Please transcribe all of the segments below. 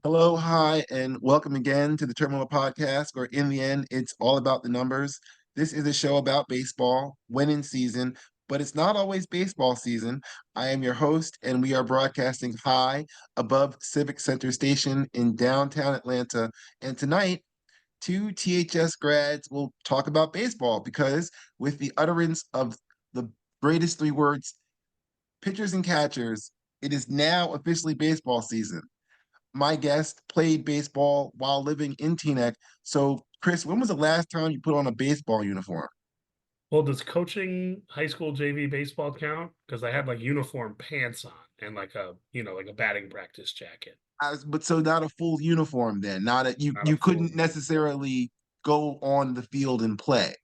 Hello, hi, and welcome again to the Terminal Podcast, where in the end, it's all about the numbers. This is a show about baseball, when in season, but it's not always baseball season. I am your host, and we are broadcasting high above Civic Center Station in downtown Atlanta. And tonight, two THS grads will talk about baseball because, with the utterance of the greatest three words, pitchers and catchers, it is now officially baseball season. My guest played baseball while living in Teaneck. So, Kris, when was the last time you put on a baseball uniform? Well, does coaching high school JV baseball count? Because I had like uniform pants on and like a batting practice jacket, But so not a full uniform then. Not a you not a you full couldn't uniform. necessarily go on the field and play.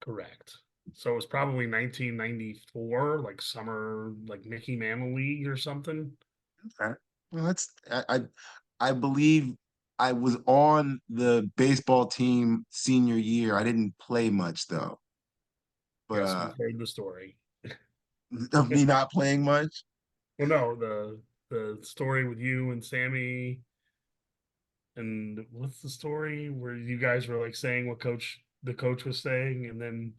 Correct. So it was probably 1994, like summer, like Mickey Mantle League or something. Okay. Well, I believe I was on the baseball team senior year. I didn't play much though, but Yes, we've heard the story. of me not playing much. Well, no, the story with you and Sammy, and what's the story where you guys were like saying what the coach was saying, and then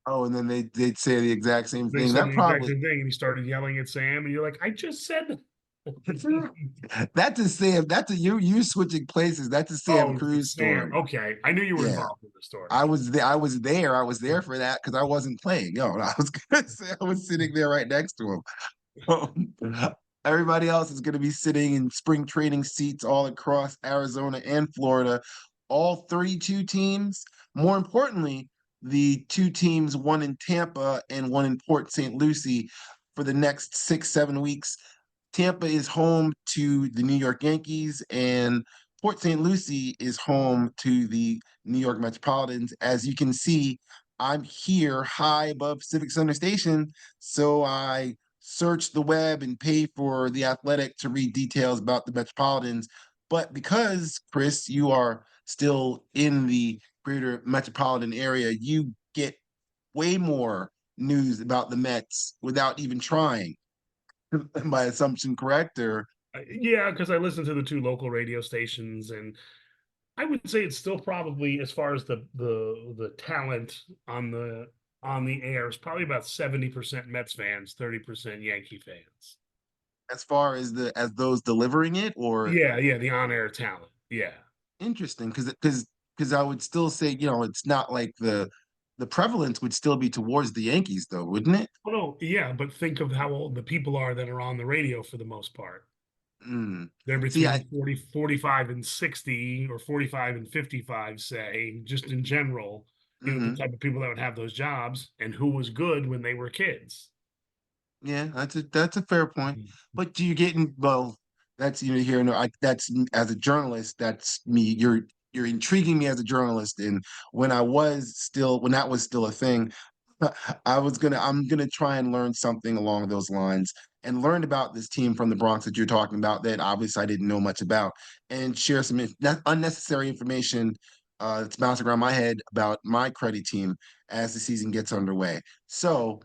Oh, and then they'd say the exact same they thing. said That the exact probably same thing, and he started yelling at Sam, and you're like, I just said. That's a Sam. That's a you switching places. That's a Sam Oh, Cruz Sam. story. Okay, I knew you were Yeah, involved in the I story. was there. I was there. I was there for that because I wasn't playing. Yo, I was gonna say I was sitting there right next to him. Everybody else is gonna be sitting in spring training seats all across Arizona and Florida. All 32 teams. More importantly, the two teams, one in Tampa and one in Port St. Lucie, for the next 6, 7 weeks. Tampa is home to the New York Yankees, and Port St. Lucie is home to the New York Metropolitans. As you can see, I'm here high above Civic Center Station, so I search the web and pay for The Athletic to read details about the Metropolitans. But because, Kris, you are still in the greater metropolitan area, you get way more news about the Mets without even trying. My assumption correct? Or Yeah, because I listened to the two local radio stations, and I would say it's still probably as far as the talent on the air is probably about 70% Mets fans, 30% Yankee fans. as far as those delivering it, or Yeah, yeah, the on air talent. Yeah. interesting, because I would still say, it's not like the prevalence would still be towards the Yankees, though, wouldn't it? Well, no, yeah, but think of how old the people are that are on the radio for the most part. Mm. They're See, between 45 and 60 or 45 and 55, say, just in general, the mhm. type of people that would have those jobs and who was good when they were kids. Yeah, that's a fair point. But do you get in? Well, that's here. No, that's as a journalist. That's me. You're intriguing me as a journalist. And when that was still a thing, I'm gonna try and learn something along those lines and learn about this team from the Bronx that you're talking about that obviously I didn't know much about, and share some unnecessary information that's bouncing around my head about my credit team as the season gets underway. So,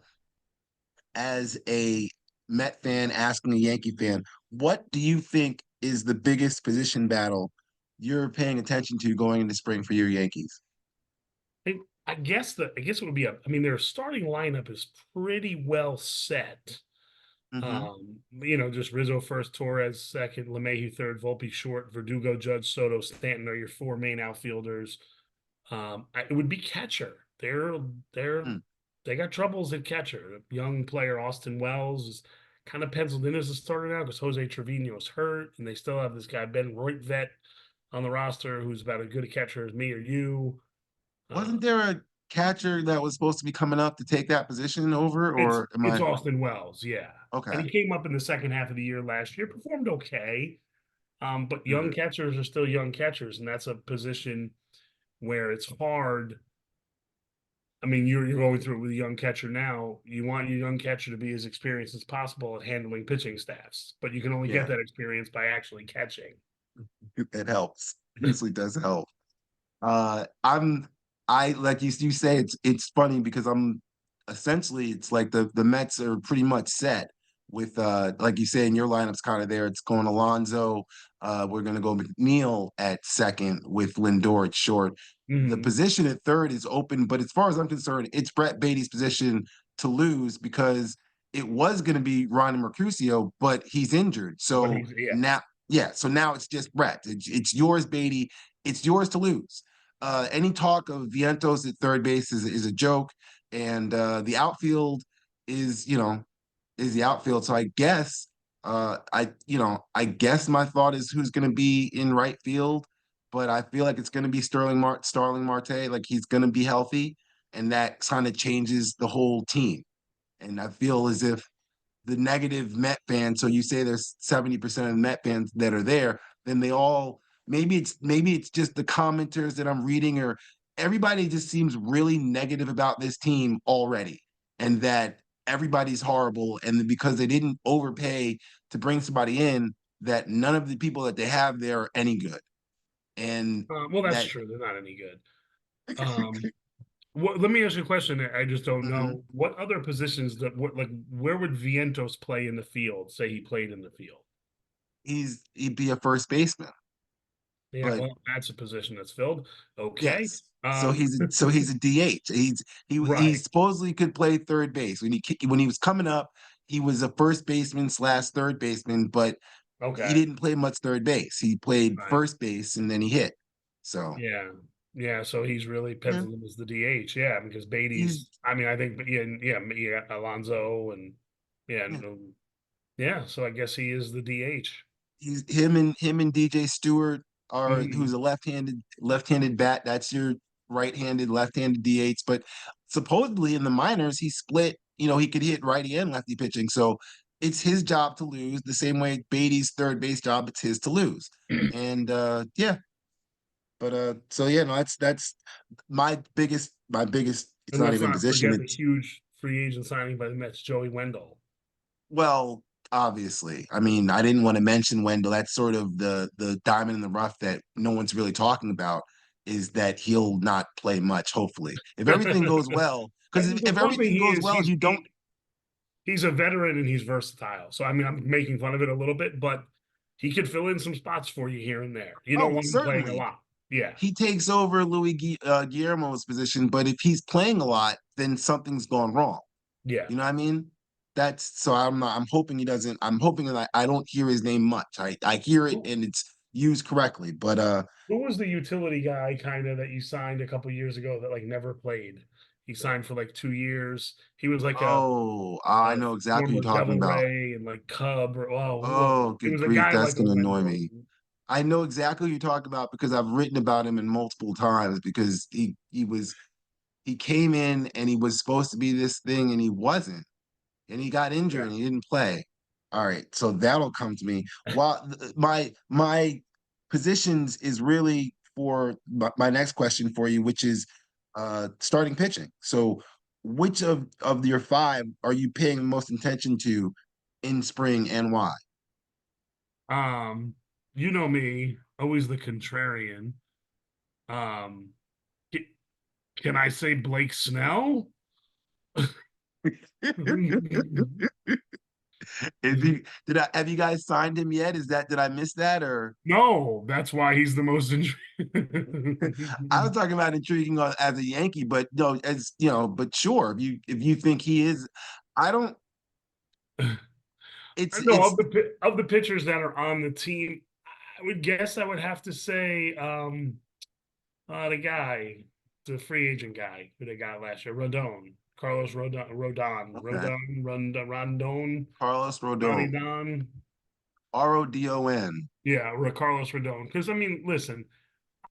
as a Met fan asking a Yankee fan, what do you think is the biggest position battle you're paying attention to going into spring for your Yankees? I guess it would be I mean, their starting lineup is pretty well set. Hmm. Just Rizzo first, Torres second, LeMahieu third, Volpe short, Verdugo, Judge, Soto, Stanton are your four main outfielders. It would be catcher. They're they got troubles at catcher. Young player Austin Wells is kind of penciled in as a starter now because Jose Trevino is hurt, and they still have this guy Ben Roitvet on the roster who's about as good a catcher as me or you. Uh, Wasn't there a catcher that was supposed to be coming up to take that position over, it's or am it's I Austin Wells, yeah, and okay? he came up in the second half of the year last year, performed okay. But young Mhm. catchers are still young catchers, and that's a position where it's hard. I mean, you're going through it with a young catcher now. You want your young catcher to be as experienced as possible at handling pitching staffs, but you can only get Yeah, that experience by actually catching. it helps. It usually does help. I'm I like you say it's funny because I'm essentially it's like the Mets are pretty much set. with like you say in your lineup's kind of there. It's going Alonso. We're gonna go McNeil at second with Lindor at short. The Mhm. position at third is open, but as far as I'm concerned, it's Brett Beatty's position to lose because it was going to be Ronnie Mercutio, but he's injured. But So he's yeah. now, yeah, so now it's just Brett. It's yours, Beatty. It's yours to lose. Any talk of Vientos at third base is a joke, and the outfield is, is the outfield. So I guess, I guess my thought is who's going to be in right field, but I feel like it's going to be Starling Marte. Like he's going to be healthy, and that kind of changes the whole team. And I feel as if the negative Met fans, so you say there's 70% of the Met fans that are there, then they all maybe it's just the commenters that I'm reading, or everybody just seems really negative about this team already, and that everybody's horrible, and because they didn't overpay to bring somebody in, that none of the people that they have there are any good. And Well, that's that true. They're not any good. Um, let me ask you a question that I just don't mhm, know. What other positions where would Vientos play in the field? Say he played in the field. he'd be a first baseman. Yeah, But well, that's a position that's filled. Okay. yes. So Um, he's a DH. He right. supposedly could play third base. When he was coming up, he was a first baseman slash third baseman, but he Okay. didn't play much third base. He played Right. first base and then he hit. So Yeah. Yeah. So he's really yeah, penciled him as the DH. Yeah, because he's Beatty's. I mean, I think, yeah, yeah, yeah, Alonzo and yeah, yeah, yeah. So I guess he is the DH. he's him and DJ Stewart are who's Mhm. a left-handed bat. That's your right-handed, left-handed DH. But supposedly in the minors, he split. He could hit righty and lefty pitching. So it's his job to lose. The same way Beatty's third base job, it's his to lose. And yeah, but so yeah, no, that's my biggest. It's And not let's even not position. forget the It's huge free agent signing by the Mets, Joey Wendell. Well, obviously. I mean, I didn't want to mention Wendell. That's sort of the diamond in the rough that no one's really talking about, is that he'll not play much, hopefully. If everything goes well, because The if one thing everything he goes is, well and you don't, he's a veteran and he's versatile. So I mean, I'm making fun of it a little bit, but he could fill in some spots for you here and there. You oh, don't well, want him playing a certainly lot. Yeah, he takes over Guillermo's position, but if he's playing a lot, then something's gone wrong. yeah. You know what I mean? That's so I'm hoping he doesn't. I'm hoping that I don't hear his name much. I hear it Who, and it's used correctly, but who was the utility guy kind of that you signed a couple years ago that like never played? He signed for like 2 years. He was like oh, I a know exactly what former you're talking Devil about. Ray and like Cub or oh, who was it? Oh, It good was a grief, guy that's like a gonna annoy Wendell. me. I know exactly what you're talking about because I've written about him in multiple times because he came in and he was supposed to be this thing and he wasn't, and he got injured Yeah. and he didn't play. All right, so that'll come to me. While my positions is really for my next question for you, which is starting pitching. So which of your five are you paying most attention to in spring and why? Um, you know me, always the contrarian. Um, ca- can I say Blake Snell? Have you guys signed him yet? Did I miss that, or No, that's why he's the most I was intriguing. talking about intriguing as a Yankee, but no, as but sure, if you think he is, I don't. No, It's of the pitchers that are on the team, I would guess I would have to say the guy, the free agent guy who they got last year, Rodon, Carlos okay. Rondon, Carlos Ronnie Rodon, Don. Rodon. Yeah, Carlos Rodon. Because I mean, listen,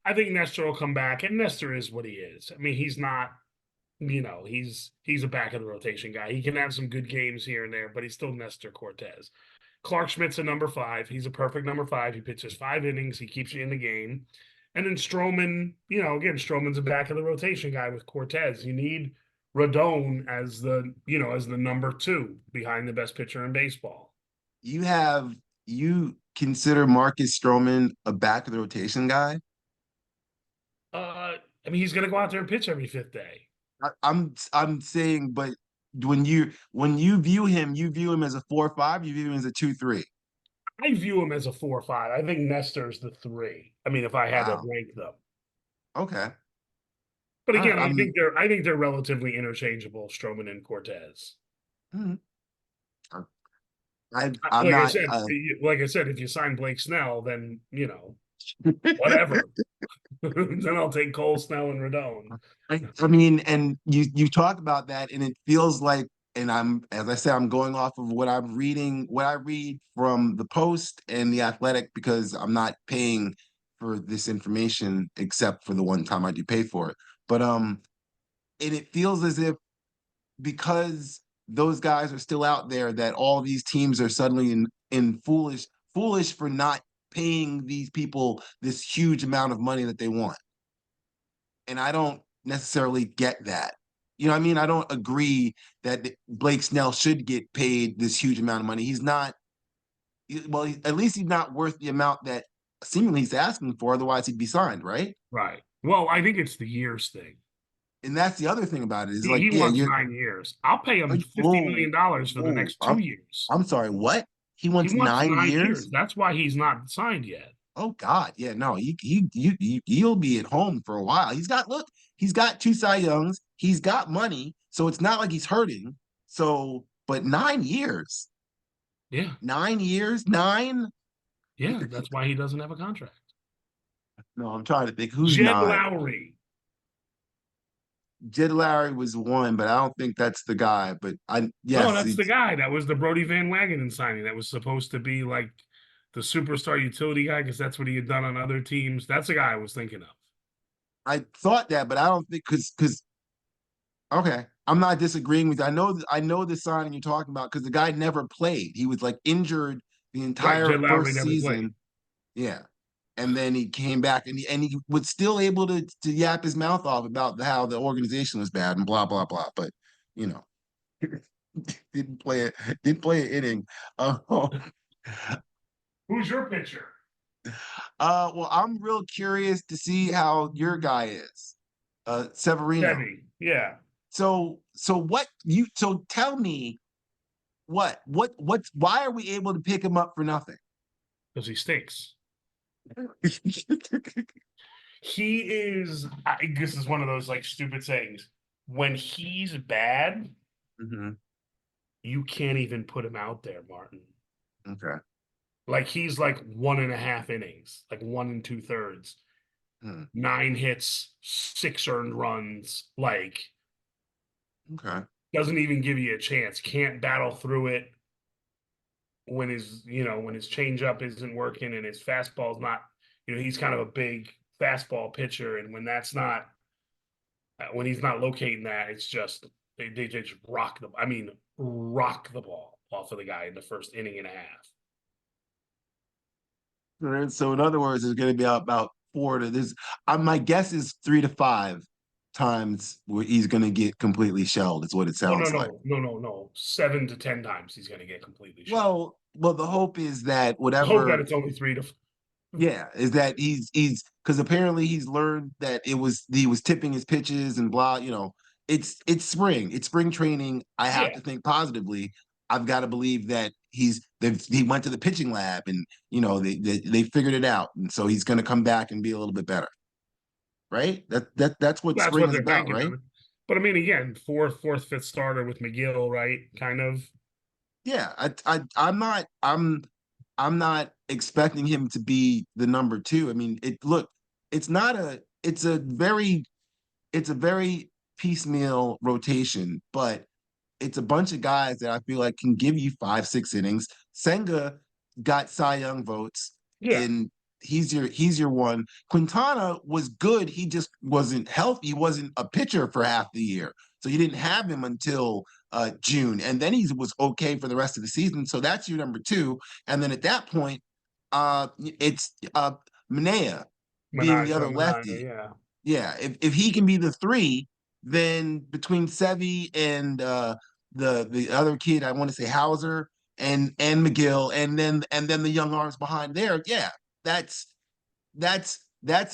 I think Nestor will come back, and Nestor is what he is. I mean, he's not, he's a back of the rotation guy. He can have some good games here and there, but he's still Nestor Cortez. Clark Schmidt's a number five. He's a perfect number five. He pitches 5 innings. He keeps you in the game. And then Stroman, again, Stroman's a back of the rotation guy with Cortez. You need Rodon as the number two behind the best pitcher in baseball. You consider Marcus Stroman a back of the rotation guy? I mean, he's going to go out there and pitch every fifth day. I'm saying, but when you view him as a 4-5, you view him as a 2-3. I view him as a 4 or 5. I think Nestor's the 3. I mean, if I had to Wow. rank them. Okay. But All right. again, I think they're relatively interchangeable, Stroman and Cortez. Hmm, I'm Like I not. said, if you sign Blake Snell, then whatever. Then I'll take Cole, Snell, and Rodon. I mean, and you talk about that, and it feels like, and as I said, I'm going off of what I'm reading, what I read from the Post and the Athletic, because I'm not paying for this information except for the one time I do pay for it. But and it feels as if because those guys are still out there, that all these teams are suddenly in foolish for not paying these people this huge amount of money that they want. And I don't necessarily get that. You know what I mean? I don't agree that Blake Snell should get paid this huge amount of money. He's not, well, at least he's not worth the amount that seemingly he's asking for. Otherwise, he'd be signed, right? Right. Well, I think it's the years thing. And that's the other thing about it is like, He yeah, wants you're 9 years. I'll pay him like, $50 million for the whoa. next 2 years. I'm sorry, what? He He wants wants 9 years? 9 years. That's why he's not signed yet. Oh God, yeah, no, he'll be at home for a while. He's got two Cy Youngs, he's got money, so it's not like he's hurting. So, but 9 years, Yeah. 9 years, nine. Yeah. That's why he doesn't have a contract. No, I'm trying to think who's Jed nine. Lowry. Jed Larry was one, but I don't think that's the guy. But No, yes, that's the guy. That was the Brody Van Wagenen signing. That was supposed to be like the superstar utility guy because that's what he had done on other teams. That's the guy I was thinking of. I thought that, but I don't think because okay, I'm not disagreeing with you. I know the signing you're talking about because the guy never played. He was like injured the Right. entire Jed Lowry first never played. season. Yeah. And then he came back and he was still able to yap his mouth off about how the organization was bad and blah blah blah. But you know, didn't play an inning. Uh, Who's your pitcher? well, I'm real curious to see how your guy is, Severino. Chevy. Yeah. So tell me why are we able to pick him up for nothing? Because he stinks. He is, this is one of those like stupid sayings. When he's bad, Mhm. you can't even put him out there, Martin. Okay. Like he's like 1.5 innings, like 1 2/3, Hmm. 9 hits, 6 earned runs. Like Okay. doesn't even give you a chance. Can't battle through it when his changeup isn't working and his fastball's not. He's kind of a big fastball pitcher, and when he's not locating that, it's just they just rock them. I mean, rock the ball off of the guy in the first inning and a half. All right, so in other words, it's going to be about four to this. My guess is 3 to 5 times where he's going to get completely shelled. Is what it Oh no sounds like. no no no no! 7 to 10 times he's going to get completely shelled. Well, the hope is that I hope that whatever, it's only three to. yeah, is that he's because apparently he's learned that he was tipping his pitches and blah. It's spring training. I have Yeah, to think positively. I've got to believe that he went to the pitching lab and they figured it out, and so he's going to come back and be a little bit better, right? That's what that's spring what is they're about, banking right? on. But I mean, again, fourth, fifth starter with McGill, right? Kind of. Yeah, I'm not expecting him to be the number two. I mean, it's not a it's a very piecemeal rotation, but it's a bunch of guys that I feel like can give you 5, 6 innings. Senga got Cy Young votes, Yeah, and he's your one. Quintana was good. He just wasn't healthy. He wasn't a pitcher for half the year, so you didn't have him until June, and then he was okay for the rest of the season. So that's your number two. And then at that point, it's Manea being the other Manaya, lefty. yeah. Yeah, if he can be the three, then between Sevy and the other kid, I want to say Hauser and McGill, and then the young arms behind there, yeah, that's that's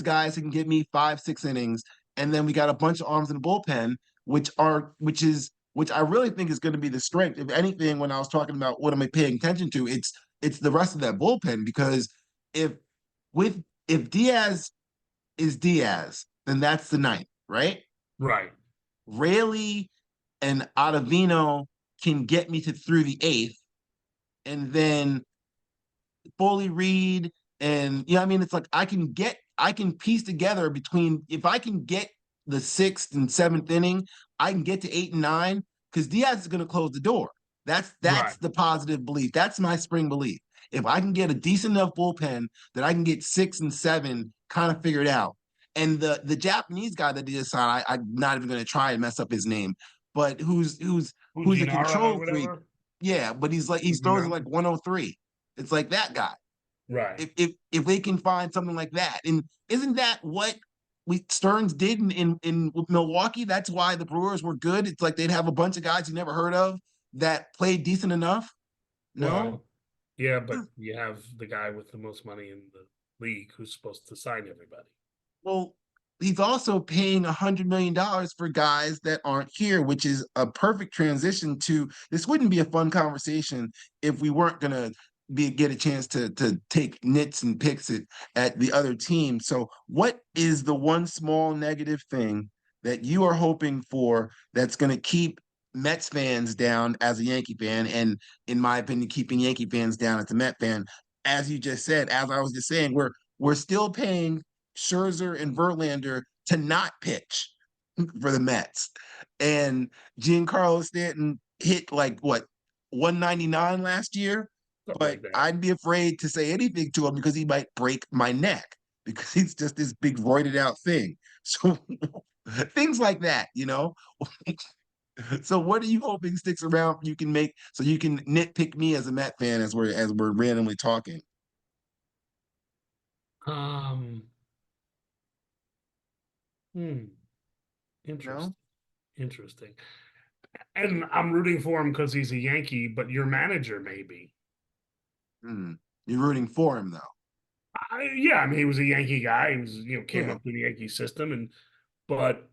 guys who can give me 5, 6 innings, and then we got a bunch of arms in the bullpen, which is which I really think is going to be the strength. If anything, when I was talking about what am I paying attention to, it's the rest of that bullpen because if with if Diaz is Diaz, then that's the ninth, right? Right. Rayleigh and Ottavino can get me to through the eighth, and then Foley Reed and I mean, it's like I can piece together between if I can get the sixth and seventh inning, I can get to eight and nine because Diaz is going to close the door. That's Right. the positive belief. That's my spring belief. If I can get a decent enough bullpen that I can get six and seven kind of figured out. And the Japanese guy that they just signed, I'm not even going to try and mess up his name, but who's a Fujinara or control freak. whatever. Yeah, but he's throws at Fujinara. like 103. It's like that guy. Right. If they can find something like that, and isn't that what we Stearns did in Milwaukee? That's why the Brewers were good. It's like they'd have a bunch of guys you never heard of that played decent enough. No, Well, yeah, but you have the guy with the most money in the league who's supposed to sign everybody. well, he's also paying $100 million for guys that aren't here, which is a perfect transition to this. Wouldn't be a fun conversation if we weren't gonna get a chance to take nits and picks at the other team. So, what is the one small negative thing that you are hoping for that's going to keep Mets fans down as a Yankee fan, and in my opinion, keeping Yankee fans down as a Met fan? As you just said, as I was just saying, we're still paying Scherzer and Verlander to not pitch for the Mets. And Giancarlo Stanton hit like what 199 last year, Something but like that. I'd be afraid to say anything to him because he might break my neck because he's just this big roided out thing. So things like that, you know. So what are you hoping sticks around you can make so you can nitpick me as a Met fan as we're randomly talking? Um, hmm, interesting. No? Interesting. And I'm rooting for him because he's a Yankee, but your manager maybe. Hmm. You're rooting for him though. Yeah, I mean, he was a Yankee guy. He was, came Yeah. up through the Yankee system, and but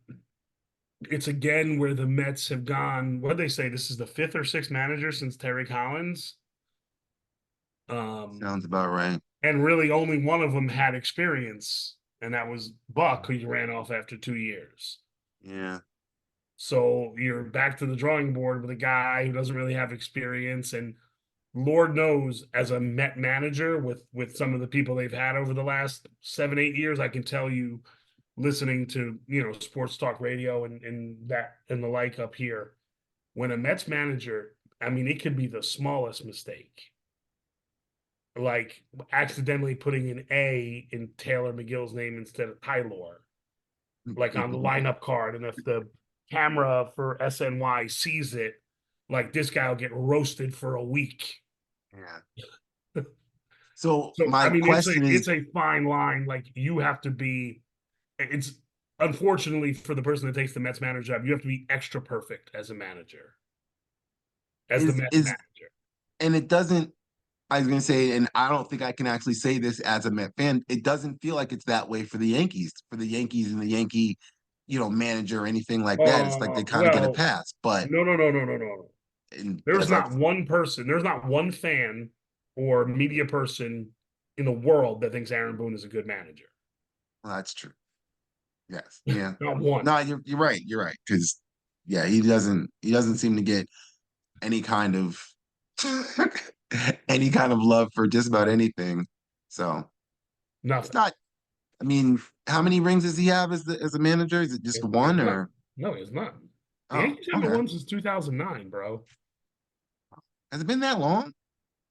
it's again where the Mets have gone. What they say? This is the fifth or sixth manager since Terry Collins. Um, Sounds about right. and really only one of them had experience, and that was Buck, who you ran off after 2 years. Yeah. So you're back to the drawing board with a guy who doesn't really have experience, and Lord knows, as a Met manager, with some of the people they've had over the last 7, 8 years, I can tell you, listening to sports talk radio and the like up here, when a Mets manager, I mean, it could be the smallest mistake, like accidentally putting an A in Taylor McGill's name instead of Tyler, like on the lineup card. And if the camera for SNY sees it, like this guy will get roasted for a week. Yeah. So So my I mean, it's a question is, it's a fine line. Like you have to be. It's unfortunately for the person that takes the Mets manager job, you have to be extra perfect as a manager, as the Mets is manager. and it doesn't I was gonna say, and I don't think I can actually say this as a Met fan, it doesn't feel like it's that way for the Yankees and the Yankee, manager or anything like that. It's like they kind of get a Well, pass. But no, no, no, no, no, no. and There's as I've not one person, there's not one fan or media person in the world that thinks Aaron Boone is a good manager. well, that's true. Yes. Yeah. Not one. No, you're right. You're right. Because yeah, he doesn't seem to get any kind of any kind of love for just about anything. So it's Nothing. not. I mean, how many rings does he have as a manager? Is it just It's one not. or? No, it's not. The Oh, Yankees haven't okay. won since 2009, bro. Has it been that long?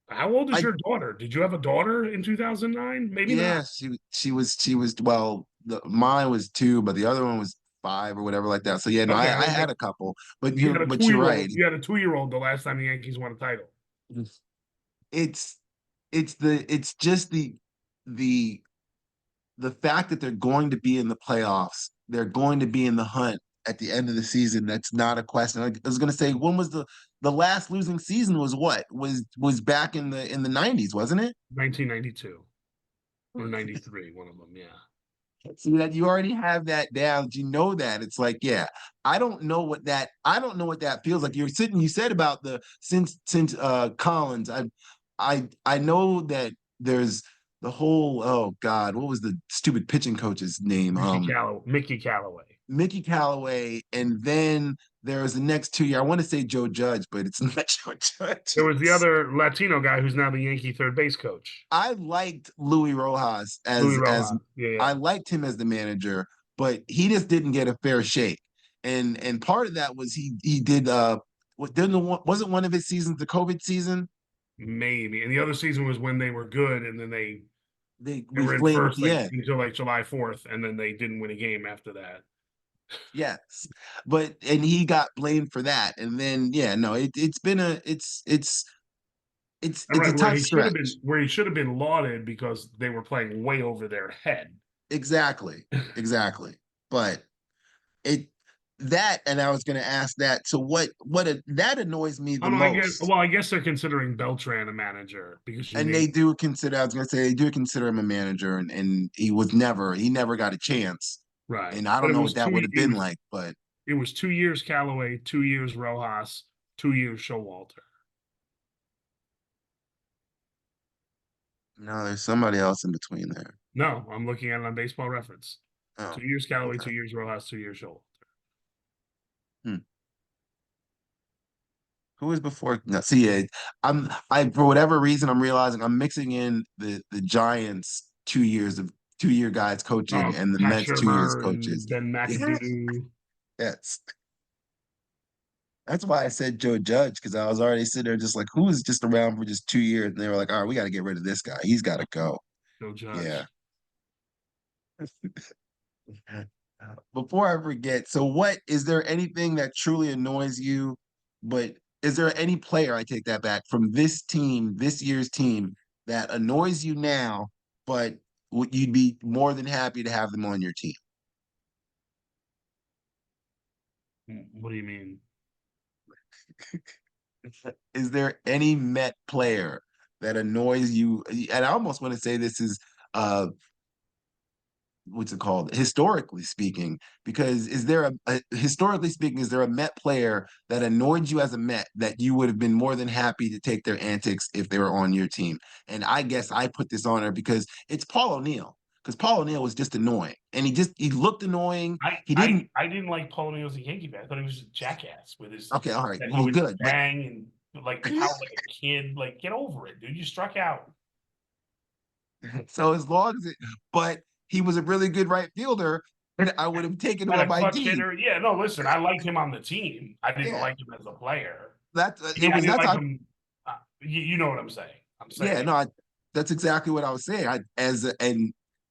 How old is I your daughter? Did you have a daughter in 2009? Maybe not. Yeah, she was well, mine was two, but the other one was five or whatever like that. So yeah, no, I, Okay, I had a couple, but you had a but you're right. two-year-old. You had a 2-year-old the last time the Yankees won a title. It's it's just the the fact that they're going to be in the playoffs, they're going to be in the hunt at the end of the season. That's not a question. I was going to say, when was the last losing season? Was what was back in the 90s, wasn't it? 1992 or 93, one of them. Yeah. See that you already have that down. You know that. It's like, yeah, I don't know what that feels like. You said about the since Collins. I know that there's the whole, oh God, what was the stupid pitching coach's name? Mickey Callaway. Mickey Callaway, and then there was the next 2 year. I want to say Joe Judge, but it's not Joe Judge. There was the other Latino guy who's now the Yankee third base coach, I liked Louis Rojas Louis as Rojas. Yeah, I yeah. liked him as the manager, but he just didn't get a fair shake. And part of that was he did what didn't wasn't one of his seasons the COVID season? Maybe. And the other season was when they were good, and then they We were in flamed at first the like end. until like July 4th, and then they didn't win a game after that. Yes. But and he got blamed for that. And then yeah, no, it's been a And it's a right tough stretch. where he should have been lauded because they were playing way over their head. Exactly. Exactly. But it that and I was going to ask that. So that annoys me Oh the no, most. I guess they're considering Beltran a manager because you And named they do consider, I was going to say, they do consider him a manager, and he never got a chance. right. And I But don't know what that would have been like, but it was 2 years Callaway, 2 years Rojas, 2 years Showalter. no, there's somebody else in between there. No, I'm looking at it on Baseball Reference. Oh, 2 years Callaway, okay. 2 years Rojas, 2 years Showalter. Hmm. Who was before? No, see, I for whatever reason, I'm realizing I'm mixing in the Giants 2 years of 2 year guys coaching Oh, and the Pat Mets 2 years Shermer coaches. and Ben McAdoo. Yes. That's why I said Joe Judge, because I was already sitting there just like, who is just around for just 2 years? And they were like, all right, we got to get rid of this guy. He's got to go. No Yeah. Judge. Before I forget, so what is there anything that truly annoys you? But is there any player, I take that back, from this team, this year's team, that annoys you now, but you'd be more than happy to have them on your team? What do you mean? Is there any Met player that annoys you? And I almost want to say this is what's it called? Historically speaking, because is there historically speaking, is there a Met player that annoyed you as a Met that you would have been more than happy to take their antics if they were on your team? And I guess I put this on her because it's Paul O'Neill. Because Paul O'Neill was just annoying, and he looked annoying. He didn't. I didn't like Paul O'Neill as a Yankee fan. I thought he was a jackass with his Okay, all right, that he well, would good, but bang and like pout like a kid. Like, get over it, dude. You struck out. so as long as it, but he was a really good right fielder, and I would have taken him Not on a my clutch team. hitter. Yeah, no, listen, I liked him on the team. I didn't Yeah, like him as a player. that's it Yeah, I was didn't that's like how him. You know what I'm saying. I'm yeah, saying no, that's exactly what I was saying.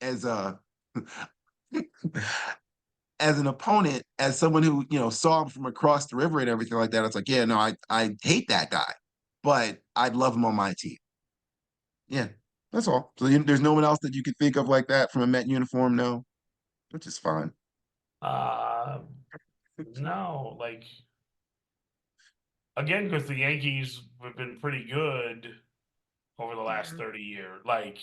As a as an opponent, as someone who saw him from across the river and everything like that, it's like, yeah, no, I hate that guy, but I'd love him on my team. Yeah, that's all. So there's no one else that you could think of like that from a Met uniform, no, which is fine. uh no, like again, because the Yankees have been pretty good over the last Yeah, 30 years. Like,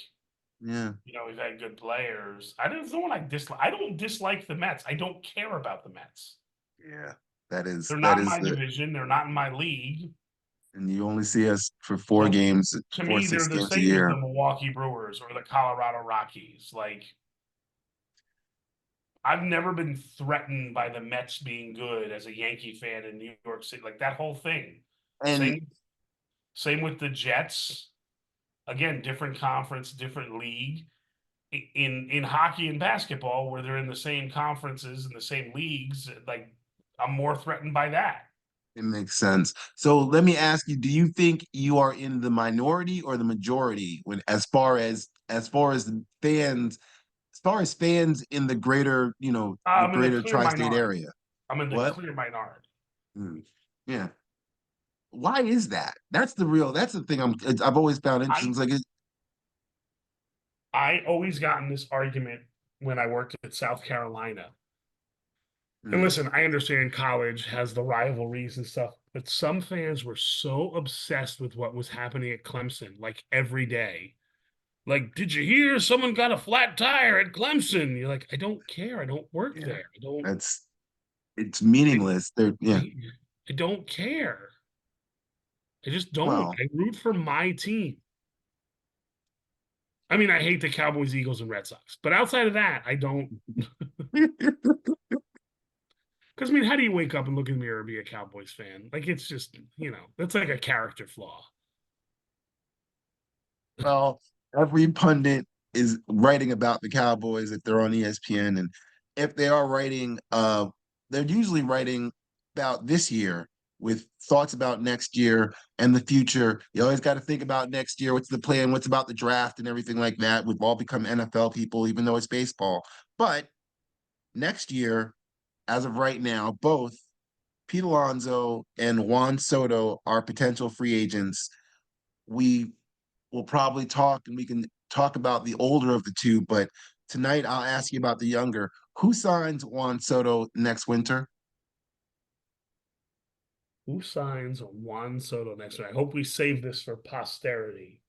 yeah, we've had good players. I don't know what I dislike. I don't dislike the Mets. I don't care about the Mets. yeah. That is They're that not in is my the division. They're not in my league. and you only see us for four So games, to four me, six they're the games a same as the year. Milwaukee Brewers or the Colorado Rockies. Like, I've never been threatened by the Mets being good as a Yankee fan in New York City. Like that whole thing. And Same same with the Jets. Again, different conference, different league. In hockey and basketball, where they're in the same conferences and the same leagues, like I'm more threatened by that. it makes sense. So let me ask you, do you think you are in the minority or the majority when as far as the fans, as far as fans in the greater, the I'm in the greater clear tri-state minority. area? I'm in the What? clear minority. Hmm. Yeah. Why is that? That's the thing I've always found interesting. I It's like I always got in this argument when I worked at South Carolina. And hmm, listen, I understand college has the rivalries and stuff, but some fans were so obsessed with what was happening at Clemson, like every day. Like, did you hear someone got a flat tire at Clemson? You're like, I don't care. I don't work Yeah. there. I don't. That's it's I, meaningless. They're yeah. I, I don't care. I just don't. Well, I root for my team. I mean, I hate the Cowboys, Eagles, and Red Sox, but outside of that, I don't. Because I mean, how do you wake up and look in the mirror and be a Cowboys fan? Like, it's just that's like a character flaw. well, every pundit is writing about the Cowboys if they're on ESPN, and if they are writing, they're usually writing about this year with thoughts about next year and the future. You always got to think about next year. What's the plan? What's about the draft and everything like that? We've all become NFL people, even though it's baseball. But next year, as of right now, both Pete Alonso and Juan Soto are potential free agents. We will probably talk and we can talk about the older of the two, but tonight I'll ask you about the younger. Who signs Juan Soto next winter? Who signs Juan Soto next year? I hope we save this for posterity.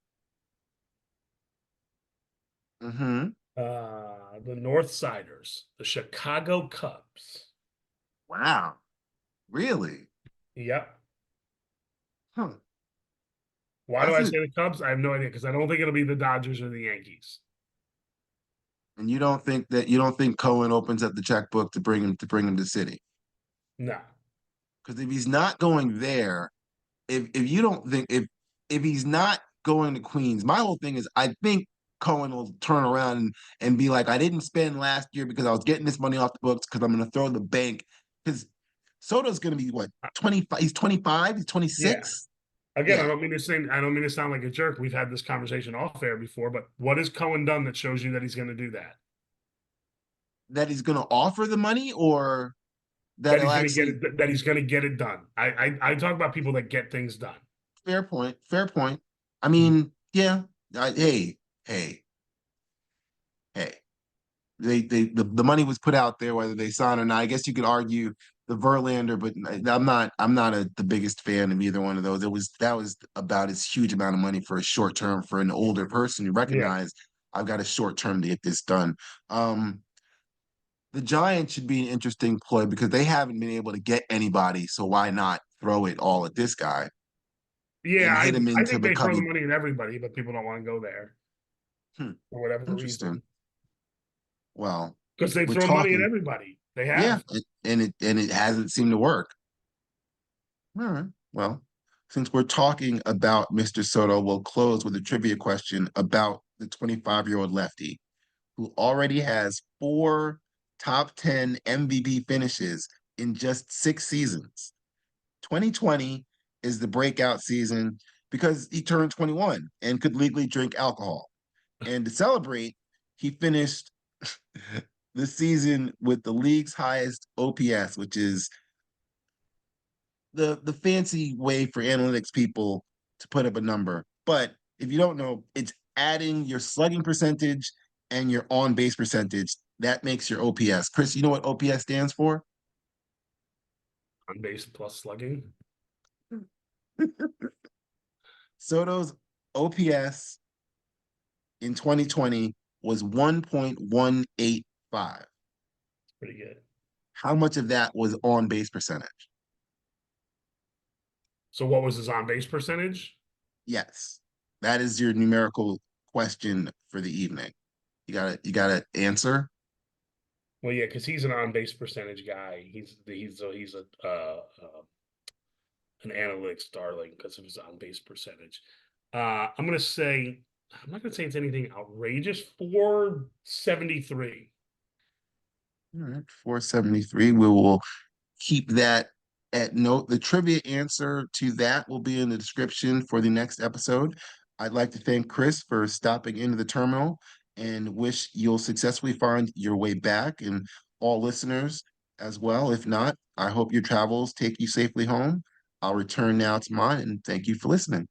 Mm-hmm. The North Siders, the Chicago Cubs. Wow. Really? Yep. Huh. Why do That's I it. say the Cubs? I have no idea because I don't think it'll be the Dodgers or the Yankees. And you don't think Cohen opens up the checkbook to bring him to City? No. Because if he's not going there, if you don't think if he's not going to Queens, my whole thing is I think Cohen will turn around and be like, I didn't spend last year because I was getting this money off the books because I'm going to throw the bank. Because Soto's going to be what, 25? He's 25, he's Yeah. 26. Again, Yeah, I don't mean to sound like a jerk. We've had this conversation off air before, but what has Cohen done that shows you that he's going to do that? that he's going to offer the money or that That he'll he's going to get actually. it. That he's going to get it done. I talk about people that get things done. Fair point. Fair point. I Mhm. mean, yeah. Hey, hey, hey. The money was put out there whether they sign or not. I guess you could argue the Verlander, but I'm not the biggest fan of either one of those. That was about as huge amount of money for a short term for an older person who Yeah. recognize I've got a short term to get this done. Um, the Giants should be an interesting play because they haven't been able to get anybody, so why not throw it all at this guy Yeah, and hit him I into think they throw the becoming money at everybody, but people don't want to go there hmm, for whatever interesting. reason. Well, Because they we're throw money at talking, everybody. They yeah, have. and it hasn't seemed to work. All right. Well, since we're talking about Mr. Soto, we'll close with a trivia question about the 25-year-old lefty who already has four top 10 MVP finishes in just 6 seasons. 2020 is the breakout season because he turned 21 and could legally drink alcohol. And to celebrate, he finished the season with the league's highest OPS, which is the fancy way for analytics people to put up a number. But if you don't know, it's adding your slugging percentage and your on base percentage. That makes your OPS. Chris, you know what OPS stands for? On base plus slugging. Soto's OPS in 2020 was 1.185. Pretty good. How much of that was on base percentage? So what was his on base percentage? Yes. That is your numerical question for the evening. You gotta answer. Well, yeah, because he's an on base percentage guy. He's an analytics darling because of his on base percentage. I'm gonna say I'm not gonna say it's anything outrageous. 473. All right, 473. We will keep that at note. The trivia answer to that will be in the description for the next episode. I'd like to thank Chris for stopping into the terminal and wish you'll successfully find your way back and all listeners as well. If not, I hope your travels take you safely home. I'll return now to mine and thank you for listening.